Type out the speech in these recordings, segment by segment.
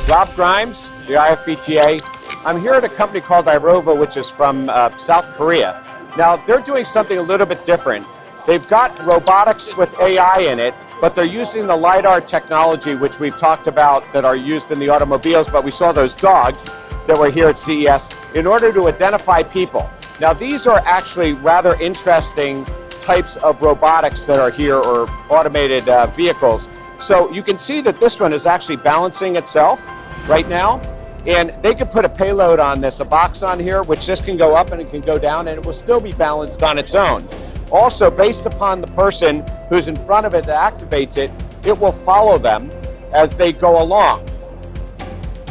Rob Grimes, the IFBTA. I'm here at a company called Irova, which is from South Korea. Now, they're doing something a little bit different. They've got robotics with AI in it, but they're using the LIDAR technology, which we've talked about, that are used in the automobiles, but we saw those dogs that were here at CES, in order to identify people. Now, these are actually rather interesting types of robotics that are here, or automated vehicles. So you can see that this one is actually balancing itself right now, and they could put a payload on this, a box on here, which just can go up and it can go down, and it will still be balanced on its own. Also, based upon the person who's in front of it that activates it, it will follow them as they go along.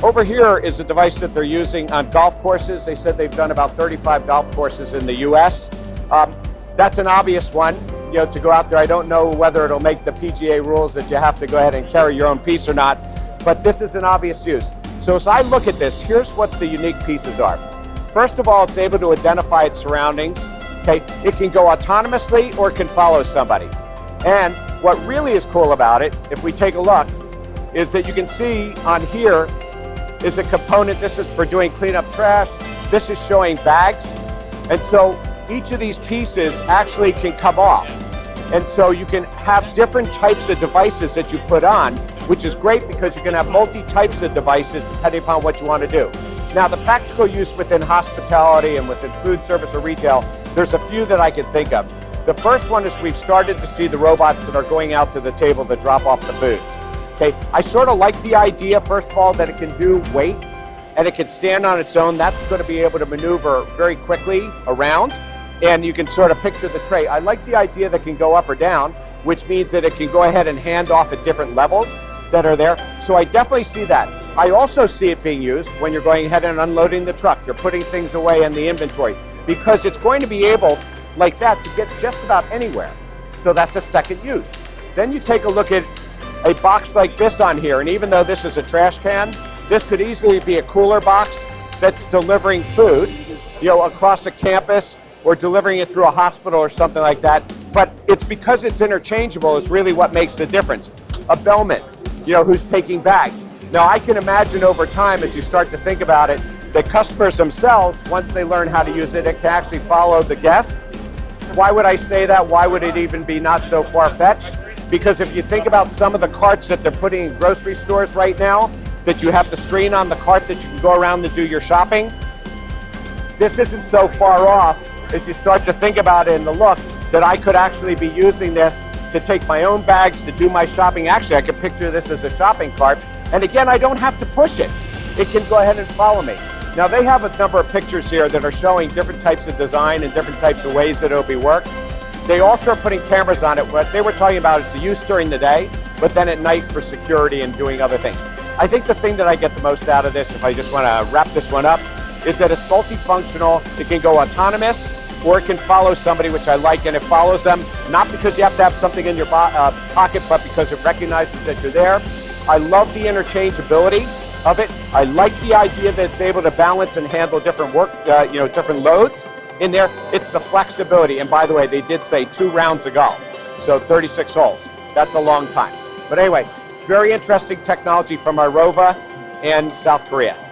Over here is a device that they're using on golf courses. They said they've done about 35 golf courses in the US. That's an obvious one, to go out there. I don't know whether it'll make the PGA rules that you have to go ahead and carry your own piece or not, but this is an obvious use. So as I look at this, here's what the unique pieces are. First of all, it's able to identify its surroundings. Okay, it can go autonomously or it can follow somebody. And what really is cool about it, if we take a look, is that you can see on here is a component. This is for doing cleanup trash. This is showing bags. And so each of these pieces actually can come off. And so you can have different types of devices that you put on, which is great because you can have multi-types of devices depending upon what you want to do. Now, the practical use within hospitality and within food service or retail, there's a few that I can think of. The first one is we've started to see the robots that are going out to the table to drop off the foods. Okay, I sort of like the idea, first of all, that it can do weight and it can stand on its own. That's going to be able to maneuver very quickly around, and you can sort of picture the tray. I like the idea that it can go up or down, which means that it can go ahead and hand off at different levels that are there. So I definitely see that. I also see it being used when you're going ahead and unloading the truck. You're putting things away in the inventory, because it's going to be able, like that, to get just about anywhere. So that's a second use. Then you take a look at a box like this on here, and even though this is a trash can, this could easily be a cooler box that's delivering food, across a campus, or delivering it through a hospital or something like that. But it's because it's interchangeable is really what makes the difference. A bellman, who's taking bags. Now, I can imagine over time, as you start to think about it, the customers themselves, once they learn how to use it, it can actually follow the guest. Why would I say that? Why would it even be not so far-fetched? Because if you think about some of the carts that they're putting in grocery stores right now, that you have the screen on the cart that you can go around and do your shopping, this isn't so far off as you start to think about it in the look, that I could actually be using this to take my own bags to do my shopping. Actually, I could picture this as a shopping cart. And again, I don't have to push it. It can go ahead and follow me. Now, they have a number of pictures here that are showing different types of design and different types of ways that it'll be worked. They also are putting cameras on it. What they were talking about is the use during the day, but then at night for security and doing other things. I think the thing that I get the most out of this, if I just want to wrap this one up, is that it's multifunctional. It can go autonomous, or it can follow somebody, which I like, and it follows them, not because you have to have something in your pocket, but because it recognizes that you're there. I love the interchangeability of it. I like the idea that it's able to balance and handle different different loads in there. It's the flexibility. And by the way, they did say 2 rounds of golf, so 36 holes. That's a long time. But anyway, very interesting technology from Irova and South Korea.